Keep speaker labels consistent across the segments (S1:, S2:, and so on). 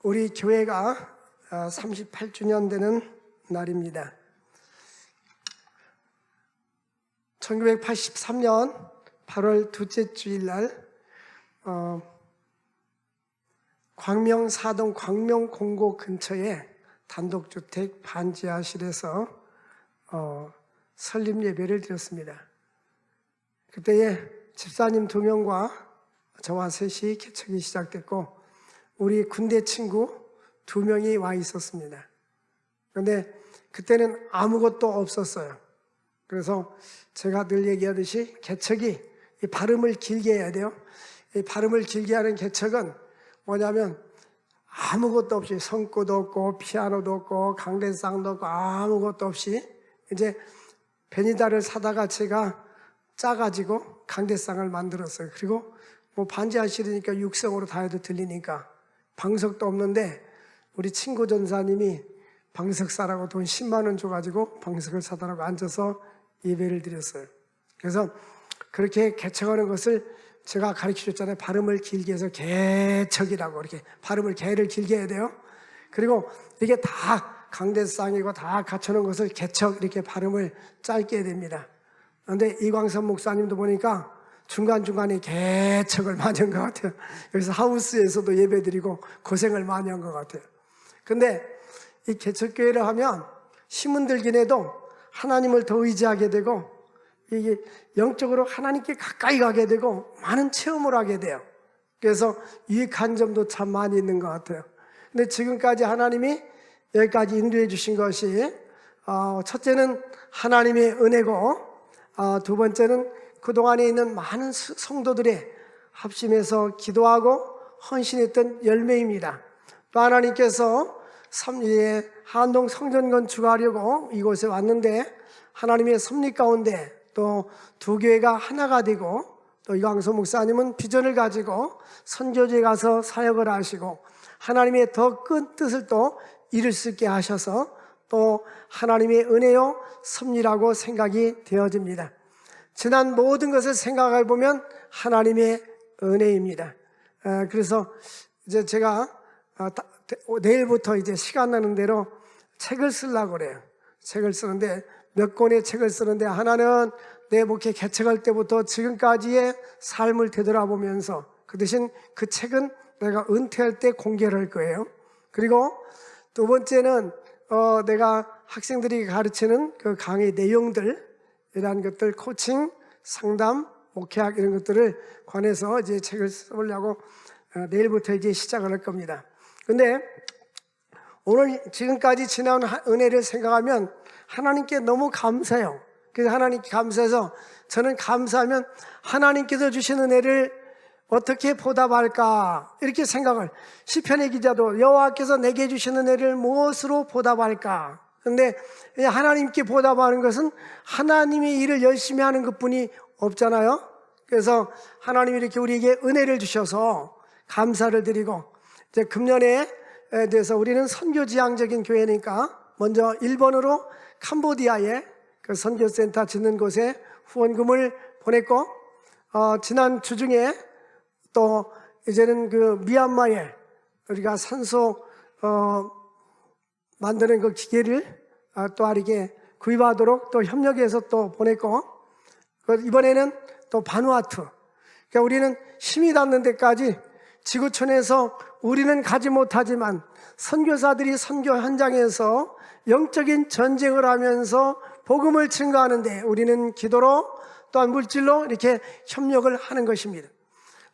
S1: 우리 교회가 38주년 되는 날입니다. 1983년 8월 둘째 주일날 광명사동 광명공고 근처에 단독주택 반지하실에서 설립 예배를 드렸습니다. 그때에 집사님 2명과 저와 셋이 개척이 시작됐고 우리 군대 친구 2명이 와 있었습니다. 그런데 그때는 아무것도 없었어요. 그래서 제가 늘 얘기하듯이 개척이 이 발음을 길게 해야 돼요. 이 발음을 길게 하는 개척은 뭐냐면 아무것도 없이 성구도 없고 피아노도 없고 강대상도 없고 아무것도 없이 이제 베니다를 사다가 제가 짜가지고 강대상을 만들었어요. 그리고 뭐 반지하실이니까 육성으로 다 해도 들리니까 방석도 없는데 우리 친구 전사님이 방석 사라고 돈 10만 원 줘가지고 방석을 사달라고 앉아서 예배를 드렸어요. 그래서 그렇게 개척하는 것을 제가 가르쳐줬잖아요. 발음을 길게 해서 개척이라고 이렇게 발음을 개를 길게 해야 돼요. 그리고 이게 다 강대상이고 다 갖춰놓은 것을 개척 이렇게 발음을 짧게 해야 됩니다. 그런데 이광선 목사님도 보니까 중간중간에 개척을 많이 한 것 같아요. 여기서 하우스에서도 예배 드리고 고생을 많이 한 것 같아요. 근데 이 개척교회를 하면 힘은 들긴 해도 하나님을 더 의지하게 되고 이게 영적으로 하나님께 가까이 가게 되고 많은 체험을 하게 돼요. 그래서 유익한 점도 참 많이 있는 것 같아요. 근데 지금까지 하나님이 여기까지 인도해 주신 것이 첫째는 하나님의 은혜고 두 번째는 그동안에 있는 많은 성도들의 합심해서 기도하고 헌신했던 열매입니다. 또 하나님께서 한동 성전 건축하려고 이곳에 왔는데 하나님의 섭리 가운데 또 두 교회가 하나가 되고 또 이광수 목사님은 비전을 가지고 선교지에 가서 사역을 하시고 하나님의 더 큰 뜻을 또 이룰 수 있게 하셔서 또 하나님의 은혜요 섭리라고 생각이 되어집니다. 지난 모든 것을 생각해 보면 하나님의 은혜입니다. 그래서 이제 제가 내일부터 이제 시간 나는 대로 책을 쓰려고 그래요. 책을 쓰는데 몇 권의 책을 쓰는데 하나는 내 목회 개척할 때부터 지금까지의 삶을 되돌아보면서 그 대신 그 책은 내가 은퇴할 때 공개를 할 거예요. 그리고 두 번째는 내가 학생들이 가르치는 그 강의 내용들 이런 것들 코칭, 상담, 목회학 이런 것들을 관해서 이제 책을 써보려고 내일부터 이제 시작을 할 겁니다. 근데 오늘 지금까지 지나온 은혜를 생각하면 하나님께 너무 감사해요. 그래서 하나님께 감사해서 저는 감사하면 하나님께서 주신 은혜를 어떻게 보답할까 이렇게 생각을 시편의 기자도 여호와께서 내게 주신 은혜를 무엇으로 보답할까. 그런데 하나님께 보답하는 것은 하나님이 일을 열심히 하는 것뿐이 없잖아요. 그래서 하나님이 이렇게 우리에게 은혜를 주셔서 감사를 드리고 이제 금년에 대해서 우리는 선교지향적인 교회니까 먼저 일본으로 캄보디아에 그 선교센터 짓는 곳에 후원금을 보냈고 지난 주중에 또 이제는 그 미얀마에 우리가 산소 만드는 그 기계를 또 이렇게 구입하도록 또 협력해서 또 보냈고 이번에는 또 바누아투. 그러니까 우리는 힘이 닿는 데까지 지구촌에서 우리는 가지 못하지만 선교사들이 선교 현장에서 영적인 전쟁을 하면서 복음을 증거하는데 우리는 기도로 또한 물질로 이렇게 협력을 하는 것입니다.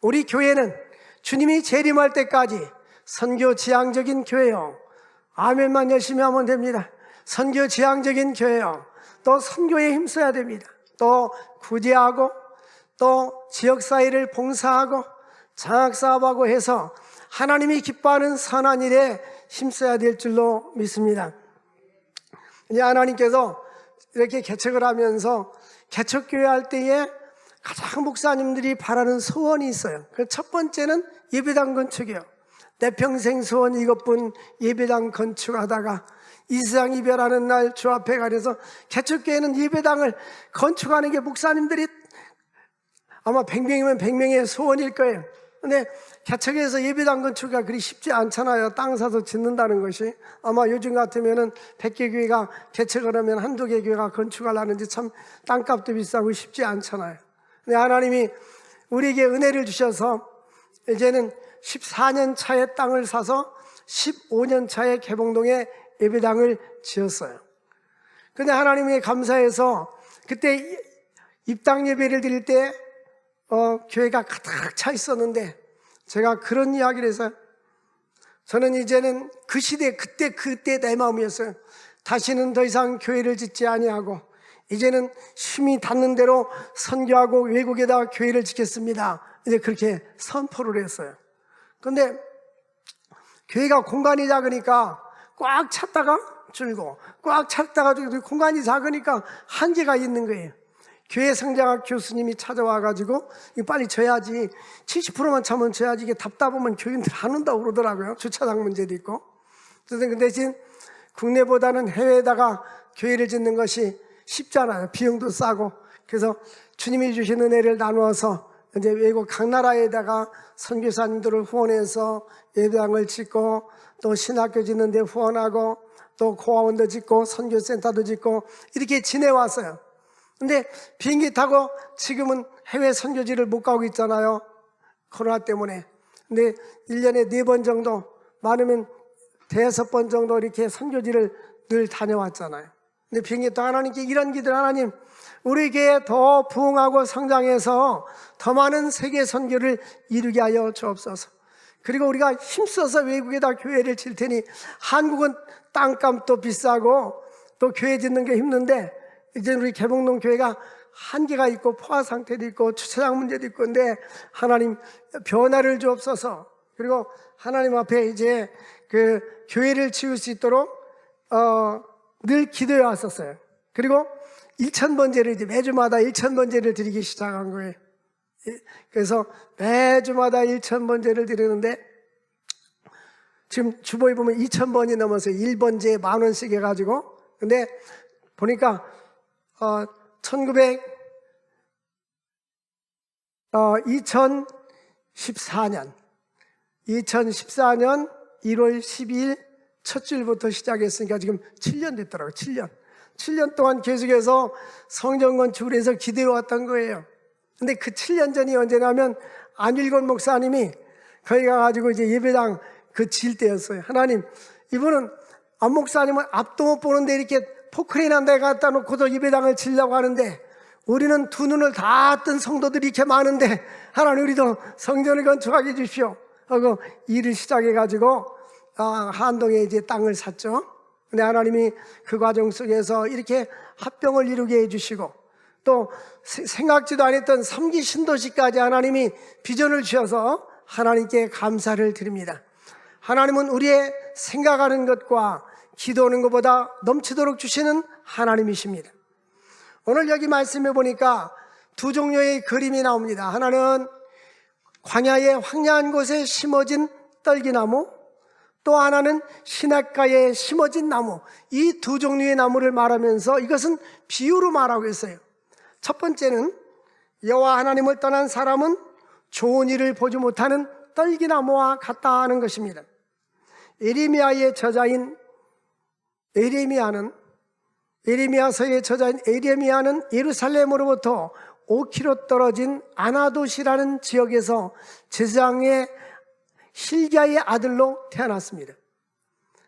S1: 우리 교회는 주님이 재림할 때까지 선교 지향적인 교회요. 아멘만 열심히 하면 됩니다. 선교 지향적인 교회요. 또 선교에 힘써야 됩니다. 또 구제하고 또 지역사회를 봉사하고 장학사업하고 해서 하나님이 기뻐하는 선한 일에 힘써야 될 줄로 믿습니다. 이제 하나님께서 이렇게 개척을 하면서 개척교회 할 때에 가장 목사님들이 바라는 소원이 있어요. 그 첫 번째는 예배당 건축이에요. 내 평생 소원 이것뿐 예배당 건축하다가 이 세상 이별하는 날 주 앞에 가려서 개척교회는 예배당을 건축하는 게 목사님들이 아마 100명이면 100명의 소원일 거예요. 근데 개척에서 예배당 건축가 그리 쉽지 않잖아요. 땅 사서 짓는다는 것이. 아마 요즘 같으면은 100개 교회가 개척을 하면 한두 개 교회가 건축하려는지 참 땅값도 비싸고 쉽지 않잖아요. 근데 하나님이 우리에게 은혜를 주셔서 이제는 14년 차에 땅을 사서 15년 차에 개봉동에 예배당을 지었어요. 근데 하나님께 감사해서 그때 입당 예배를 드릴 때 교회가 가득 차 있었는데 제가 그런 이야기를 해서 저는 이제는 그 시대 그때 내 마음이었어요. 다시는 더 이상 교회를 짓지 아니하고 이제는 힘이 닿는 대로 선교하고 외국에다 교회를 짓겠습니다. 이제 그렇게 선포를 했어요. 근데 교회가 공간이 작으니까 꽉 찼다가 줄고 꽉 찼다가 줄고 공간이 작으니까 한계가 있는 거예요. 교회 성장학 교수님이 찾아와가지고 이거 빨리 져야지 70%만 차면 져야지 이게 답답하면 교인들 안 온다고 그러더라고요. 주차장 문제도 있고. 그래서 그 대신 국내보다는 해외에다가 교회를 짓는 것이 쉽잖아요. 비용도 싸고. 그래서 주님이 주신 은혜를 나누어서 이제 외국 각 나라에다가 선교사님들을 후원해서 예배당을 짓고 또 신학교 짓는 데 후원하고 또 고아원도 짓고 선교센터도 짓고 이렇게 지내왔어요. 근데 비행기 타고 지금은 해외 선교지를 못 가고 있잖아요. 코로나 때문에. 근데 1년에 4번 정도, 많으면 5번 정도 이렇게 선교지를 늘 다녀왔잖아요. 근데 비행기 타고 하나님께 이런 기도를, 하나님 우리에게 더 부흥하고 성장해서 더 많은 세계 선교를 이루게 하여 주옵소서. 그리고 우리가 힘써서 외국에다 교회를 질 테니, 한국은 땅값도 비싸고 또 교회 짓는 게 힘든데 이제 우리 개봉동 교회가 한계가 있고 포화 상태도 있고 주차장 문제도 있고, 근데 하나님 변화를 주옵소서. 그리고 하나님 앞에 이제 그 교회를 지을 수 있도록 늘 기도해 왔었어요. 그리고 1,000번제를 이제 매주마다 1,000번제를 드리기 시작한 거예요. 그래서 매주마다 1,000번제를 드리는데 지금 주보에 보면 2,000번이 넘어서 1번제에 10,000원씩 해가지고, 근데 보니까 2014년 1월 12일 첫 주일부터 시작했으니까 지금 7년 됐더라고요. 7년 동안 계속해서 성전 건축을 해서 기도해 왔던 거예요. 근데 그 7년 전이 언제냐면 안일권 목사님이 거기 가가지고 이제 예배당 질 때였어요. 하나님, 이분은 안 목사님은 앞도 못 보는데 이렇게 포크레인 한 대 갖다 놓고도 예배당을 지려고 하는데, 우리는 두 눈을 다 뜬 성도들이 이렇게 많은데 하나님 우리도 성전을 건축하게 해주십시오 하고 일을 시작해가지고 한동에 이제 땅을 샀죠. 근데 하나님이 그 과정 속에서 이렇게 합병을 이루게 해주시고, 또 생각지도 않았던 3기 신도시까지 하나님이 비전을 주셔서 하나님께 감사를 드립니다. 하나님은 우리의 생각하는 것과 기도하는 것보다 넘치도록 주시는 하나님이십니다. 오늘 여기 말씀해 보니까 두 종류의 그림이 나옵니다. 하나는 광야의 황량한 곳에 심어진 떨기나무, 또 하나는 시냇가에 심어진 나무. 이 두 종류의 나무를 말하면서 이것은 비유로 말하고 있어요. 첫 번째는 여호와 하나님을 떠난 사람은 좋은 일을 보지 못하는 떨기나무와 같다 하는 것입니다. 예레미야의 저자인 예레미야서의 저자인 예레미야는 예루살렘으로부터 5km 떨어진 아나돗이라는 지역에서 제사장의 hil기야의 아들로 태어났습니다.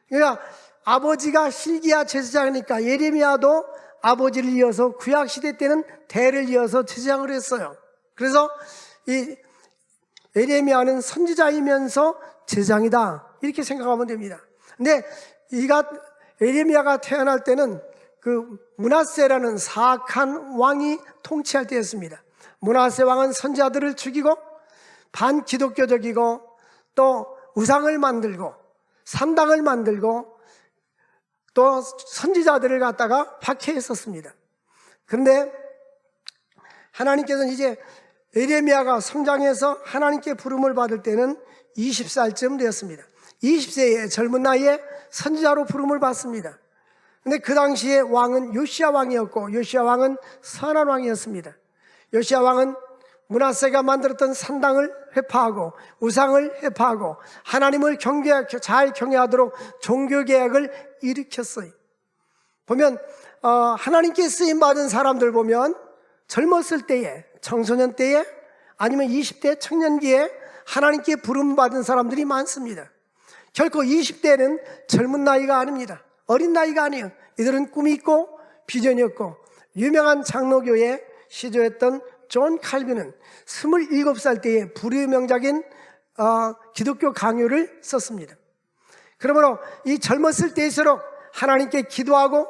S1: 그러니까 아버지가 hil기야 제사장이니까 예레미야도 아버지를 이어서 구약시대 때는 대를 이어서 제사장을 했어요. 그래서 이 예레미야는 선지자이면서 제사장이다, 이렇게 생각하면 됩니다. 근데 예레미야가 태어날 때는 그 므낫세라는 사악한 왕이 통치할 때였습니다. 므낫세 왕은 선지자들을 죽이고 반기독교적이고 또 우상을 만들고 산당을 만들고 또 선지자들을 갖다가 박해했었습니다. 그런데 하나님께서는 이제 예레미야가 성장해서 하나님께 부름을 받을 때는 20살쯤 되었습니다. 20세의 젊은 나이에 선지자로 부름을 받습니다. 근데 그 당시에 왕은 요시야 왕이었고, 요시야 왕은 선한 왕이었습니다. 요시야 왕은 므낫세가 만들었던 산당을 회파하고 우상을 회파하고 하나님을 잘 경외하도록 종교개혁을 일으켰어요. 보면 하나님께 쓰임받은 사람들 보면 젊었을 때에, 청소년 때에, 아니면 20대 청년기에 하나님께 부름받은 사람들이 많습니다. 결코 20대는 젊은 나이가 아닙니다. 어린 나이가 아니에요. 이들은 꿈이 있고 비전이 없고, 유명한 장로교의 시조였던 존 칼빈은 27살 때에 불후의 명작인 기독교 강요를 썼습니다. 그러므로 이 젊었을 때일수록 하나님께 기도하고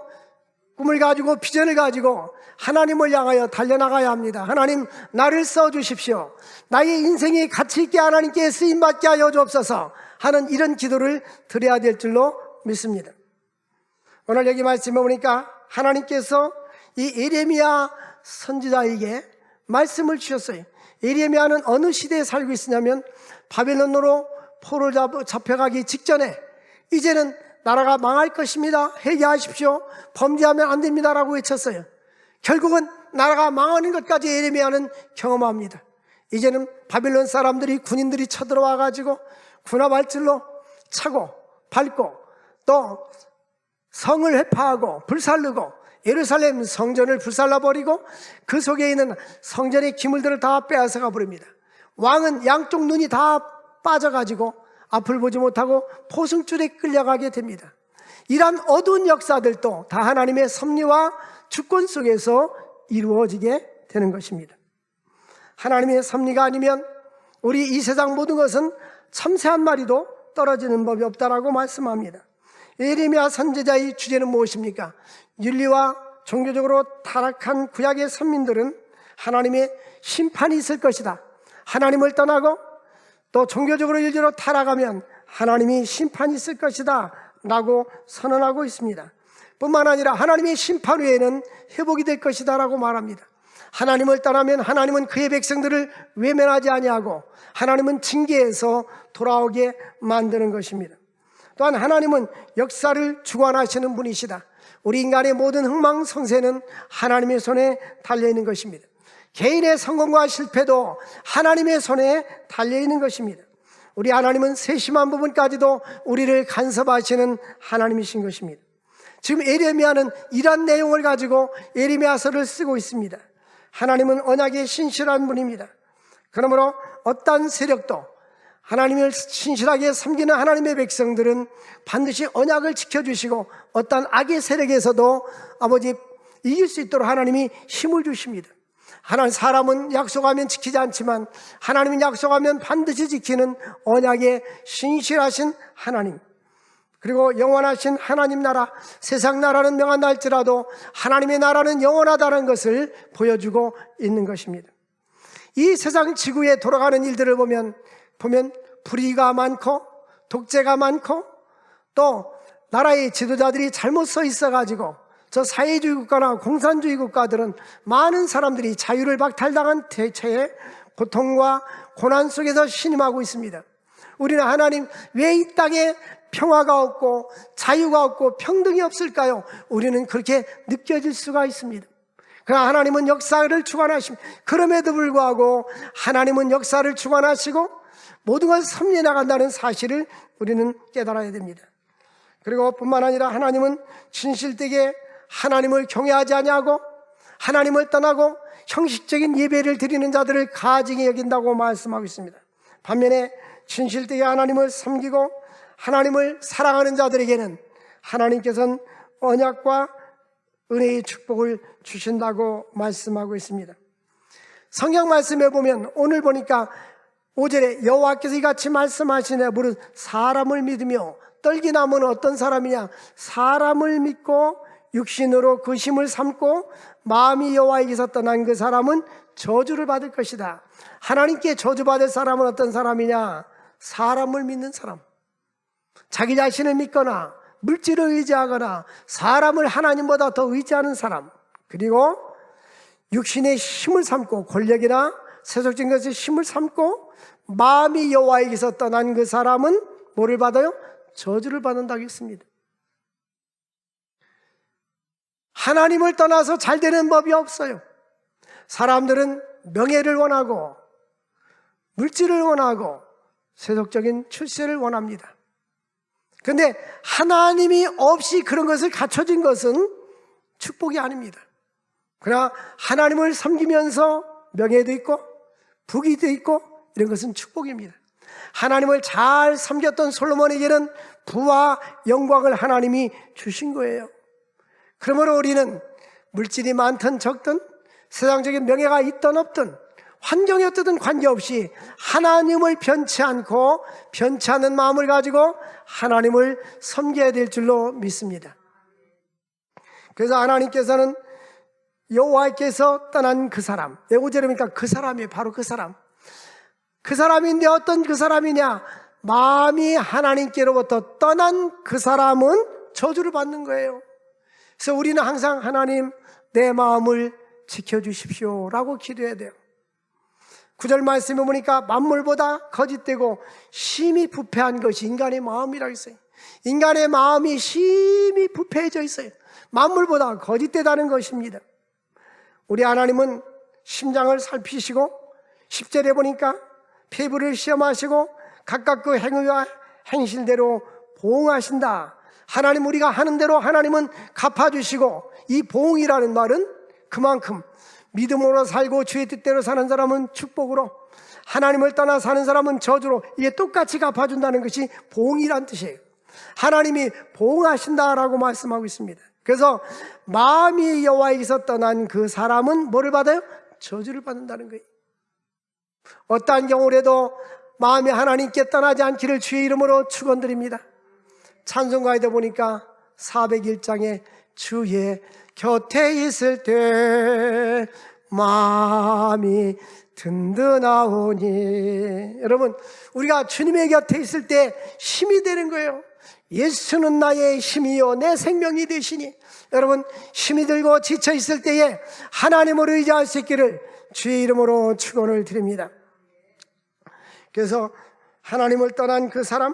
S1: 꿈을 가지고 비전을 가지고 하나님을 향하여 달려나가야 합니다. 하나님, 나를 써주십시오. 나의 인생이 가치있게 하나님께 쓰임받게 하여 주옵소서 하는 이런 기도를 드려야 될 줄로 믿습니다. 오늘 여기 말씀해 보니까 하나님께서 이 예레미야 선지자에게 말씀을 주셨어요. 예레미야는 어느 시대에 살고 있으냐면 바벨론으로 포로 잡혀가기 직전에 이제는 나라가 망할 것입니다. 회개하십시오. 범죄하면 안 됩니다라고 외쳤어요. 결국은 나라가 망하는 것까지 예레미야는 경험합니다. 이제는 바벨론 사람들이, 군인들이 쳐들어와 가지고 군화발질로 차고 밟고 또 성을 회파하고 불살르고 예루살렘 성전을 불살라버리고 그 속에 있는 성전의 기물들을 다 빼앗아가 버립니다. 왕은 양쪽 눈이 다 빠져가지고 앞을 보지 못하고 포승줄에 끌려가게 됩니다. 이러한 어두운 역사들도 다 하나님의 섭리와 주권 속에서 이루어지게 되는 것입니다. 하나님의 섭리가 아니면 우리 이 세상 모든 것은 참새 한 마리도 떨어지는 법이 없다라고 말씀합니다. 예레미야 선지자의 주제는 무엇입니까? 윤리와 종교적으로 타락한 구약의 선민들은 하나님의 심판이 있을 것이다. 하나님을 떠나고 또 종교적으로 일제로 타락하면 하나님이 심판이 있을 것이다 라고 선언하고 있습니다. 뿐만 아니라 하나님의 심판 후에는 회복이 될 것이다 라고 말합니다. 하나님을 떠나면 하나님은 그의 백성들을 외면하지 아니하고 하나님은 징계에서 돌아오게 만드는 것입니다. 또한 하나님은 역사를 주관하시는 분이시다. 우리 인간의 모든 흥망성쇠는 하나님의 손에 달려있는 것입니다. 개인의 성공과 실패도 하나님의 손에 달려있는 것입니다. 우리 하나님은 세심한 부분까지도 우리를 간섭하시는 하나님이신 것입니다. 지금 예레미야는 이런 내용을 가지고 예레미야서를 쓰고 있습니다. 하나님은 언약에 신실한 분입니다. 그러므로 어떠한 세력도 하나님을 신실하게 섬기는 하나님의 백성들은 반드시 언약을 지켜주시고 어떠한 악의 세력에서도 아버지 이길 수 있도록 하나님이 힘을 주십니다. 하나님, 사람은 약속하면 지키지 않지만 하나님은 약속하면 반드시 지키는 언약에 신실하신 하나님, 그리고 영원하신 하나님 나라, 세상 나라는 명한다 할지라도 하나님의 나라는 영원하다는 것을 보여주고 있는 것입니다. 이 세상 지구에 돌아가는 일들을 보면 불의가 많고 독재가 많고 또 나라의 지도자들이 잘못 서 있어가지고 저 사회주의 국가나 공산주의 국가들은 많은 사람들이 자유를 박탈당한 채에 고통과 고난 속에서 신음하고 있습니다. 우리는 하나님, 왜 이 땅에 평화가 없고 자유가 없고 평등이 없을까요? 우리는 그렇게 느껴질 수가 있습니다. 그러나 하나님은 역사를 주관하십니다. 그럼에도 불구하고 하나님은 역사를 주관하시고 모든 것을 섭리해 나간다는 사실을 우리는 깨달아야 됩니다. 그리고 뿐만 아니라 하나님은 진실되게 하나님을 경외하지 아니하고 하나님을 떠나고 형식적인 예배를 드리는 자들을 가증히 여긴다고 말씀하고 있습니다. 반면에 진실되게 하나님을 섬기고 하나님을 사랑하는 자들에게는 하나님께서는 언약과 은혜의 축복을 주신다고 말씀하고 있습니다. 성경 말씀에 보면 오늘 보니까 5절에 여호와께서 이같이 말씀하시네. 무릇 사람을 믿으며 떨기나무는 어떤 사람이냐? 사람을 믿고 육신으로 그 힘을 삼고 마음이 여호와에게서 떠난 그 사람은 저주를 받을 것이다. 하나님께 저주받을 사람은 어떤 사람이냐? 사람을 믿는 사람, 자기 자신을 믿거나 물질을 의지하거나 사람을 하나님보다 더 의지하는 사람, 그리고 육신의 힘을 삼고 권력이나 세속적인 것에 힘을 삼고 마음이 여호와에게서 떠난 그 사람은 뭐를 받아요? 저주를 받는다고 했습니다. 하나님을 떠나서 잘 되는 법이 없어요. 사람들은 명예를 원하고 물질을 원하고 세속적인 출세를 원합니다. 그런데 하나님이 없이 그런 것을 갖춰진 것은 축복이 아닙니다. 그러나 하나님을 섬기면서 명예도 있고 부귀도 있고 이런 것은 축복입니다. 하나님을 잘 섬겼던 솔로몬에게는 부와 영광을 하나님이 주신 거예요. 그러므로 우리는 물질이 많든 적든 세상적인 명예가 있든 없든 환경이 어떻든 관계없이 하나님을 변치 않고 변치 않는 마음을 가지고 하나님을 섬겨야 될 줄로 믿습니다. 그래서 하나님께서는 여호와께서 떠난 그 사람, 5절에 보니까 그 사람이 바로 그 사람. 그 사람인데 어떤 그 사람이냐? 마음이 하나님께로부터 떠난 그 사람은 저주를 받는 거예요. 그래서 우리는 항상 하나님 내 마음을 지켜주십시오 라고 기도해야 돼요. 9절 말씀에 보니까 만물보다 거짓되고 심히 부패한 것이 인간의 마음이라고 했어요. 인간의 마음이 심히 부패해져 있어요. 만물보다 거짓되다는 것입니다. 우리 하나님은 심장을 살피시고 10절에 보니까 피부를 시험하시고 각각 그 행위와 행실대로 보응하신다. 하나님 우리가 하는 대로 하나님은 갚아주시고, 이 보응이라는 말은 그만큼 믿음으로 살고 주의 뜻대로 사는 사람은 축복으로, 하나님을 떠나 사는 사람은 저주로, 이게 똑같이 갚아준다는 것이 보응이란 뜻이에요. 하나님이 보응하신다라고 말씀하고 있습니다. 그래서 마음이 여호와에게서 떠난 그 사람은 뭐를 받아요? 저주를 받는다는 거예요. 어떠한 경우라도 마음이 하나님께 떠나지 않기를 주의 이름으로 축원드립니다. 찬송가에도 보니까 401장에 주의 곁에 있을 때 마음이 든든하오니. 여러분, 우리가 주님의 곁에 있을 때 힘이 되는 거예요. 예수는 나의 힘이요 내 생명이 되시니. 여러분, 힘이 들고 지쳐 있을 때에 하나님을 의지할 수 있기를 주의 이름으로 축원을 드립니다. 그래서 하나님을 떠난 그 사람,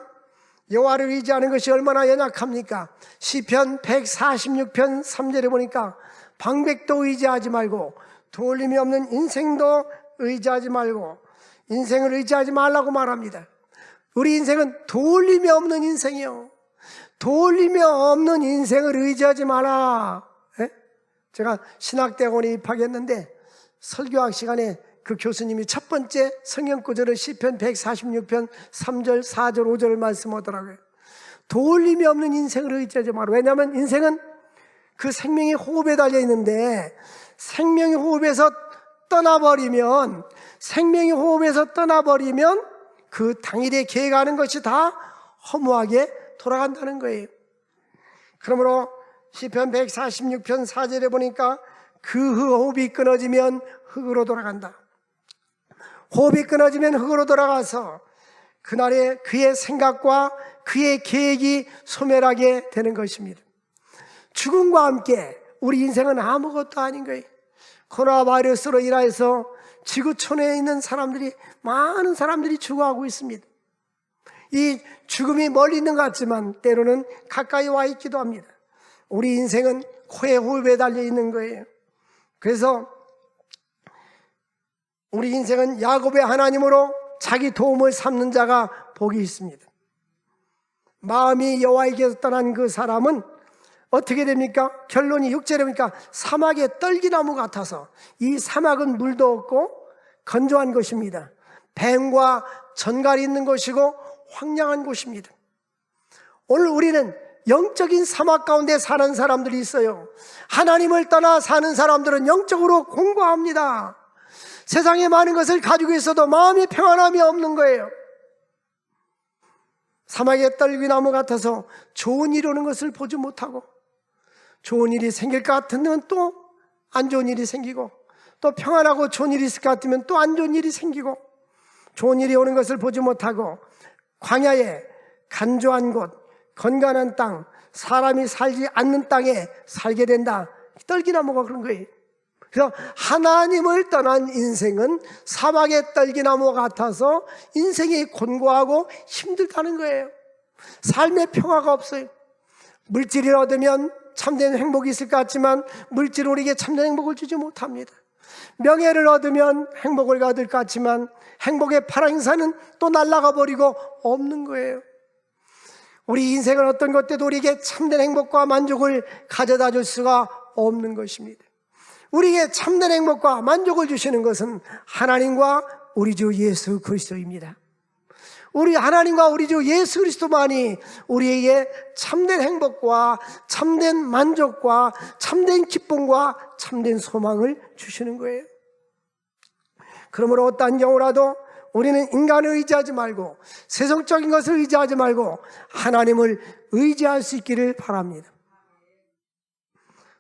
S1: 여호와를 의지하는 것이 얼마나 연약합니까? 시편 146편 3절에 보니까 방백도 의지하지 말고 도울림이 없는 인생도 의지하지 말고, 인생을 의지하지 말라고 말합니다. 우리 인생은 도울림이 없는 인생이요, 도울림이 없는 인생을 의지하지 마라. 제가 신학대학원에 입학했는데 설교학 시간에 그 교수님이 첫 번째 성경 구절을 시편 146편 3절, 4절, 5절을 말씀하더라고요. 도울림이 없는 인생을 의지하지 마라. 왜냐하면 인생은 그 생명의 호흡에 달려 있는데, 생명의 호흡에서 떠나버리면 그 당일에 계획하는 것이 다 허무하게 돌아간다는 거예요. 그러므로 시편 146편 4절에 보니까 그 호흡이 끊어지면 흙으로 돌아간다. 호흡이 끊어지면 흙으로 돌아가서 그날에 그의 생각과 그의 계획이 소멸하게 되는 것입니다. 죽음과 함께 우리 인생은 아무것도 아닌 거예요. 코로나 바이러스로 인해서 지구촌에 있는 사람들이, 많은 사람들이 죽어가고 있습니다. 이 죽음이 멀리 있는 것 같지만 때로는 가까이 와 있기도 합니다. 우리 인생은 코의 호흡에 달려 있는 거예요. 그래서 우리 인생은 야곱의 하나님으로 자기 도움을 삼는 자가 복이 있습니다. 마음이 여호와에게서 떠난 그 사람은 어떻게 됩니까? 결론이 6절에 보니까 사막의 떨기나무 같아서, 이 사막은 물도 없고 건조한 곳입니다. 뱀과 전갈이 있는 곳이고 황량한 곳입니다. 오늘 우리는 영적인 사막 가운데 사는 사람들이 있어요. 하나님을 떠나 사는 사람들은 영적으로 공고합니다. 세상에 많은 것을 가지고 있어도 마음이 평안함이 없는 거예요. 사막의 떨기나무 같아서 좋은 일이 오는 것을 보지 못하고, 좋은 일이 생길 것 같으면 또 안 좋은 일이 생기고, 또 평안하고 좋은 일이 있을 것 같으면 또 안 좋은 일이 생기고, 좋은 일이 오는 것을 보지 못하고 광야에, 간조한 곳, 건강한 땅, 사람이 살지 않는 땅에 살게 된다. 떨기나무가 그런 거예요. 그래서 하나님을 떠난 인생은 사막의 떨기나무 같아서 인생이 곤고하고 힘들다는 거예요. 삶의 평화가 없어요. 물질을 얻으면 참된 행복이 있을 것 같지만 물질은 우리에게 참된 행복을 주지 못합니다. 명예를 얻으면 행복을 얻을 것 같지만 행복의 파랑새는 또 날아가 버리고 없는 거예요. 우리 인생은 어떤 것 때도 우리에게 참된 행복과 만족을 가져다 줄 수가 없는 것입니다. 우리에게 참된 행복과 만족을 주시는 것은 하나님과 우리 주 예수 그리스도입니다. 우리 하나님과 우리 주 예수 그리스도만이 우리에게 참된 행복과 참된 만족과 참된 기쁨과 참된 소망을 주시는 거예요. 그러므로 어떠한 경우라도 우리는 인간을 의지하지 말고 세속적인 것을 의지하지 말고 하나님을 의지할 수 있기를 바랍니다.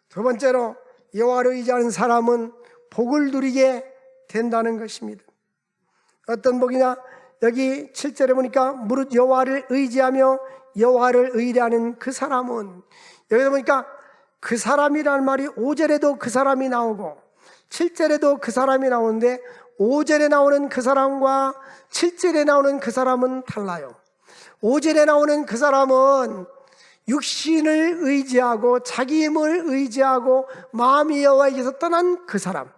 S1: 두 번째로 여호와를 의지하는 사람은 복을 누리게 된다는 것입니다. 어떤 복이냐? 여기 7절에 보니까 무릇 여호와를 의지하며 여호와를 의뢰하는 그 사람은, 여기다 보니까 그 사람이라는 말이 5절에도 그 사람이 나오고 7절에도 그 사람이 나오는데 5절에 나오는 그 사람과 7절에 나오는 그 사람은 달라요. 5절에 나오는 그 사람은 육신을 의지하고 자기 힘을 의지하고 마음이 여호와에게서 떠난 그 사람,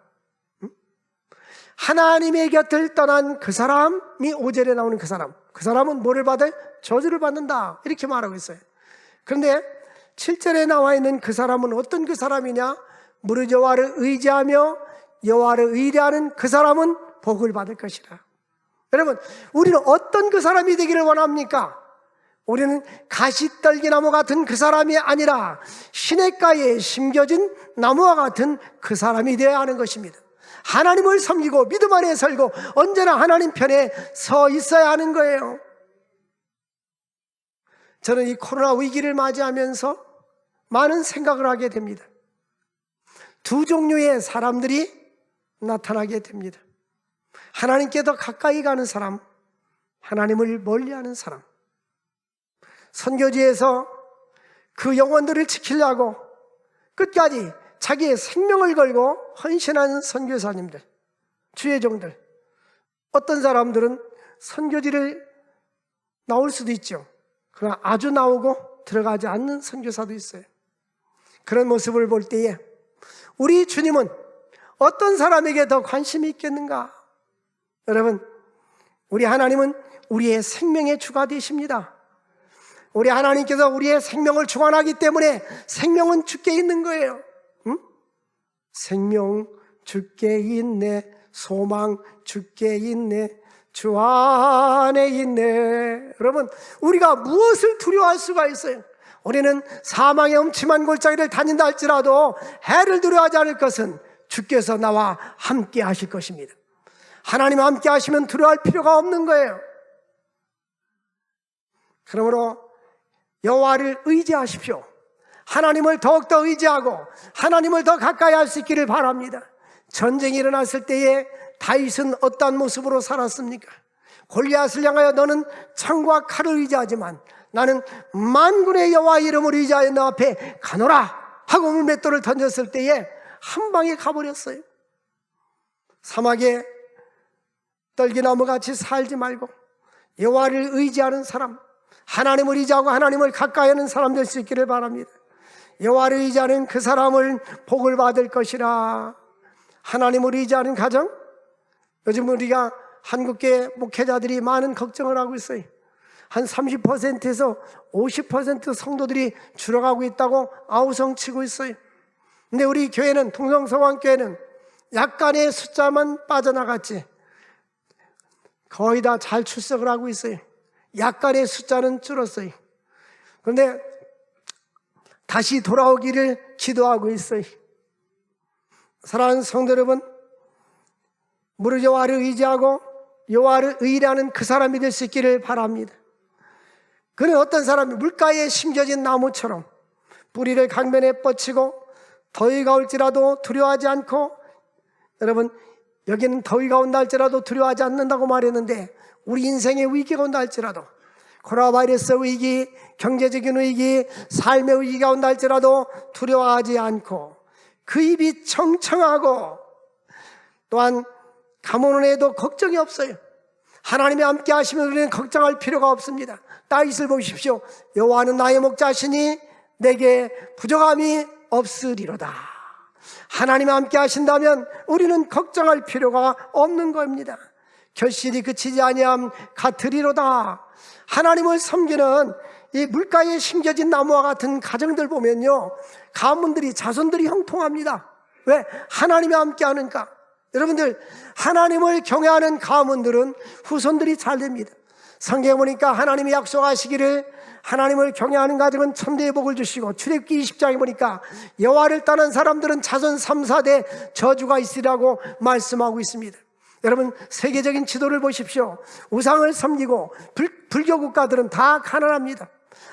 S1: 하나님의 곁을 떠난 그 사람이 5절에 나오는 그 사람, 그 사람은 뭐를 받아요? 저주를 받는다, 이렇게 말하고 있어요. 그런데 7절에 나와 있는 그 사람은 어떤 그 사람이냐? 무릇 여호와를 의지하며 여호와를 의뢰하는 그 사람은 복을 받을 것이라. 여러분, 우리는 어떤 그 사람이 되기를 원합니까? 우리는 가시떨기나무 같은 그 사람이 아니라 시냇가에 심겨진 나무와 같은 그 사람이 되어야 하는 것입니다. 하나님을 섬기고 믿음 안에 살고 언제나 하나님 편에 서 있어야 하는 거예요. 저는 이 코로나 위기를 맞이하면서 많은 생각을 하게 됩니다. 두 종류의 사람들이 나타나게 됩니다. 하나님께 더 가까이 가는 사람, 하나님을 멀리하는 사람. 선교지에서 그 영혼들을 지키려고 끝까지 자기의 생명을 걸고 헌신하는 선교사님들, 주의 종들. 어떤 사람들은 선교지를 나올 수도 있죠. 그러나 아주 나오고 들어가지 않는 선교사도 있어요. 그런 모습을 볼 때에 우리 주님은 어떤 사람에게 더 관심이 있겠는가? 여러분, 우리 하나님은 우리의 생명의 주가 되십니다. 우리 하나님께서 우리의 생명을 주관하기 때문에 생명은 주께 있는 거예요. 응? 생명 주께 있네, 소망 주께 있네, 주 안에 있네. 여러분, 우리가 무엇을 두려워할 수가 있어요? 우리는 사망의 음침한 골짜기를 다닌다 할지라도 해를 두려워하지 않을 것은 주께서 나와 함께 하실 것입니다. 하나님 함께 하시면 두려워할 필요가 없는 거예요. 그러므로 여호와를 의지하십시오. 하나님을 더욱더 의지하고 하나님을 더 가까이 할 수 있기를 바랍니다. 전쟁이 일어났을 때에 다윗은 어떠한 모습으로 살았습니까? 골리앗을 향하여 너는 창과 칼을 의지하지만 나는 만군의 여호와 이름을 의지하여 너 앞에 가노라 하고 물맷돌을 던졌을 때에 한 방에 가버렸어요. 사막에 떨기나무같이 살지 말고 여호와를 의지하는 사람, 하나님을 의지하고 하나님을 가까이 하는 사람 될 수 있기를 바랍니다. 여호와를 의지하는 그 사람을 복을 받을 것이라. 하나님을 의지하는 가정, 요즘 우리가 한국계 목회자들이 많은 걱정을 하고 있어요. 한 30%에서 50% 성도들이 줄어가고 있다고 아우성치고 있어요. 근데 우리 교회는, 통성서왕교회는 약간의 숫자만 빠져나갔지 거의 다 잘 출석을 하고 있어요. 약간의 숫자는 줄었어요. 그런데 다시 돌아오기를 기도하고 있어요. 사랑하는 성도 여러분, 무릇 여호와를 의지하고 여호와를 의뢰하는 그 사람이 될 수 있기를 바랍니다. 그는 어떤 사람이 물가에 심겨진 나무처럼 뿌리를 강변에 뻗치고 더위가 올지라도 두려워하지 않고, 여러분 여기는 더위가 온다 할지라도 두려워하지 않는다고 말했는데 우리 인생의 위기가 온다 할지라도, 코로나 바이러스 위기, 경제적인 위기, 삶의 위기가 온다 할지라도 두려워하지 않고 그 입이 청청하고 또한 가뭄은 해도 걱정이 없어요. 하나님이 함께 하시면 우리는 걱정할 필요가 없습니다. 다윗을 보십시오. 여호와는 나의 목자시니 내게 부족함이 없으리로다. 하나님과 함께 하신다면 우리는 걱정할 필요가 없는 겁니다. 결실이 그치지 아니함 같으리로다. 하나님을 섬기는 이 물가에 심겨진 나무와 같은 가정들 보면요, 가문들이, 자손들이 형통합니다. 왜? 하나님과 함께 하는가? 여러분들, 하나님을 경외하는 가문들은 후손들이 잘 됩니다. 성경에 보니까 하나님이 약속하시기를 하나님을 경외하는 가정은 천대의 복을 주시고, 출애굽기 20장에 보니까 여호와를 떠난 사람들은 자손 3, 4대 저주가 있으리라고 말씀하고 있습니다. 여러분, 세계적인 지도를 보십시오. 우상을 섬기고 불교 국가들은 다 가난합니다.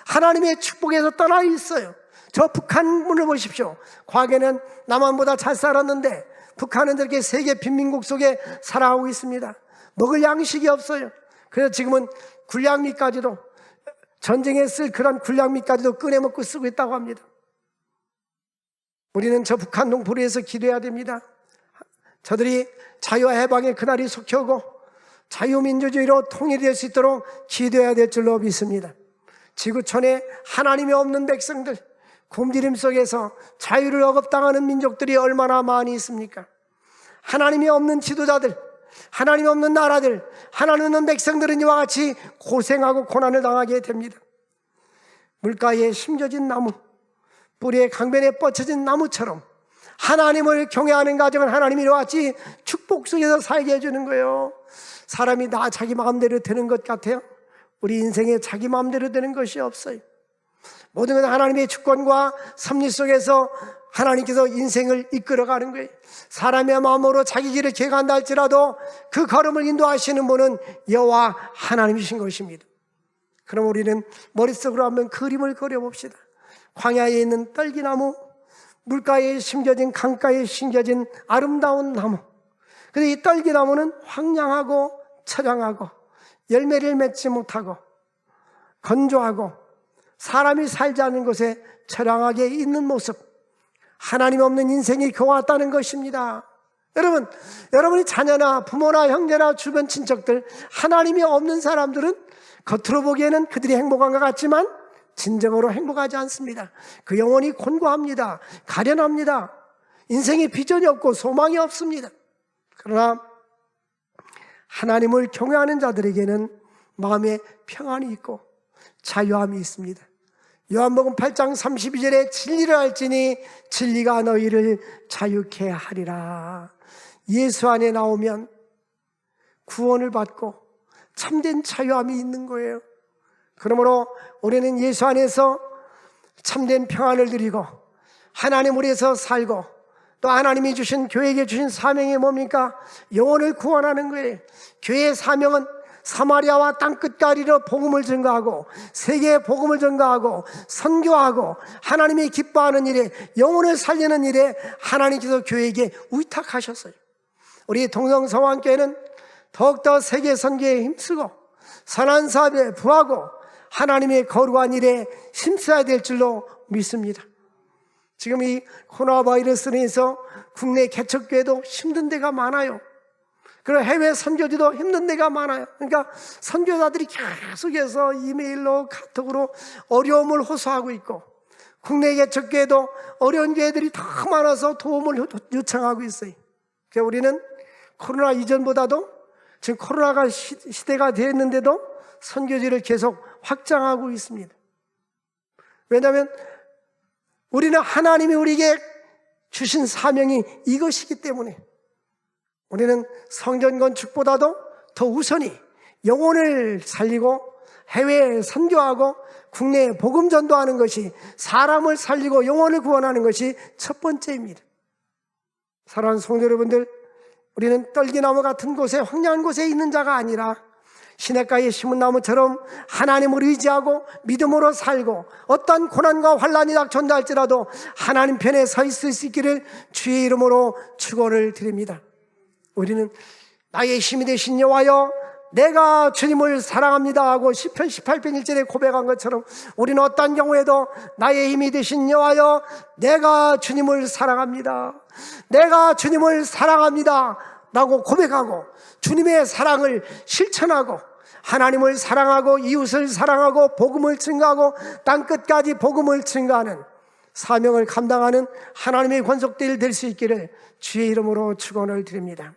S1: 하나님의 축복에서 떠나 있어요. 저 북한을 보십시오. 과거에는 남한보다 잘 살았는데 북한은 저렇게 세계 빈민국 속에 살아가고 있습니다. 먹을 양식이 없어요. 그래서 지금은 굴량미까지도, 전쟁에 쓸 그런 굴량미까지도 꺼내먹고 쓰고 있다고 합니다. 우리는 저 북한 동포를 위해서 기도해야 됩니다. 저들이 자유와 해방의 그날이 속혀오고 자유민주주의로 통일이 될 수 있도록 기도해야 될 줄로 믿습니다. 지구촌에 하나님이 없는 백성들, 굶주림 속에서 자유를 억압당하는 민족들이 얼마나 많이 있습니까? 하나님이 없는 지도자들, 하나님이 없는 나라들, 하나님 없는 백성들은 이와 같이 고생하고 고난을 당하게 됩니다. 물가에 심겨진 나무, 뿌리에 강변에 뻗쳐진 나무처럼 하나님을 경외하는 가정은 하나님이 이와 같이 축복 속에서 살게 해주는 거예요. 사람이 나 자기 마음대로 되는 것 같아요? 우리 인생에 자기 마음대로 되는 것이 없어요. 모든 것은 하나님의 주권과 섭리 속에서 하나님께서 인생을 이끌어가는 거예요. 사람의 마음으로 자기 길을 계획한다 할지라도 그 걸음을 인도하시는 분은 여호와 하나님이신 것입니다. 그럼 우리는 머릿속으로 한번 그림을 그려봅시다. 광야에 있는 떨기나무, 물가에 심겨진, 강가에 심겨진 아름다운 나무. 그런데 이 떨기나무는 황량하고 처량하고 열매를 맺지 못하고 건조하고 사람이 살지 않는 곳에 처량하게 있는 모습, 하나님 없는 인생이 그와 같다는 것입니다. 여러분이 자녀나 부모나 형제나 주변 친척들, 하나님이 없는 사람들은 겉으로 보기에는 그들이 행복한 것 같지만 진정으로 행복하지 않습니다. 그 영혼이 곤고합니다. 가련합니다. 인생에 비전이 없고 소망이 없습니다. 그러나 하나님을 경외하는 자들에게는 마음에 평안이 있고 자유함이 있습니다. 요한복음 8장 32절에 진리를 알지니 진리가 너희를 자유케 하리라. 예수 안에 나오면 구원을 받고 참된 자유함이 있는 거예요. 그러므로 우리는 예수 안에서 참된 평안을 누리고 하나님 우리에서 살고, 또 하나님이 주신, 교회에게 주신 사명이 뭡니까? 영혼을 구원하는 거예요. 교회의 사명은 사마리아와 땅끝까지로 복음을 전가하고 세계에 복음을 전가하고 선교하고 하나님이 기뻐하는 일에, 영혼을 살리는 일에 하나님께서 교회에게 위탁하셨어요. 우리 동성서원교회는 더욱더 세계 선교에 힘쓰고 선한 사업에 부하고 하나님의 거룩한 일에 힘써야 될 줄로 믿습니다. 지금 이 코로나 바이러스로 인해서 국내 개척교회도 힘든 데가 많아요. 그리고 해외 선교지도 힘든 데가 많아요. 그러니까 선교사들이 계속해서 이메일로, 카톡으로 어려움을 호소하고 있고, 국내 개척교회도 어려운 교회들이 더 많아서 도움을 요청하고 있어요. 그래서 우리는 코로나 이전보다도 지금 코로나가 시대가 되었는데도 선교지를 계속 확장하고 있습니다. 왜냐하면 우리는 하나님이 우리에게 주신 사명이 이것이기 때문에 우리는 성전 건축보다도 더 우선히 영혼을 살리고 해외에 선교하고 국내에 복음 전도하는 것이, 사람을 살리고 영혼을 구원하는 것이 첫 번째입니다. 사랑하는 성도 여러분들, 우리는 떨기나무 같은 곳에, 황량한 곳에 있는 자가 아니라 시냇가에 심은 나무처럼 하나님을 의지하고 믿음으로 살고 어떤 고난과 환난이 닥쳐온다 할지라도 하나님 편에 서 있을 수 있기를 주의 이름으로 축원을 드립니다. 우리는 나의 힘이 되신 여호와여 내가 주님을 사랑합니다 하고 시편 18편 1절에 고백한 것처럼 우리는 어떤 경우에도 나의 힘이 되신 여호와여 내가 주님을 사랑합니다, 내가 주님을 사랑합니다 라고 고백하고 주님의 사랑을 실천하고 하나님을 사랑하고 이웃을 사랑하고 복음을 증거하고 땅끝까지 복음을 증거하는 사명을 감당하는 하나님의 권속들 될 수 있기를 주의 이름으로 축원을 드립니다.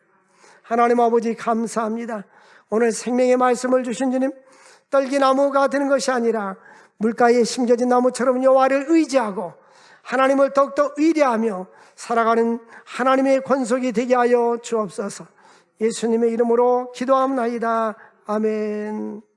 S1: 하나님 아버지 감사합니다. 오늘 생명의 말씀을 주신 주님, 떨기나무가 되는 것이 아니라 물가에 심겨진 나무처럼 여호와를 의지하고 하나님을 더욱더 의뢰하며 살아가는 하나님의 권속이 되게 하여 주옵소서. 예수님의 이름으로 기도합나이다. 아멘.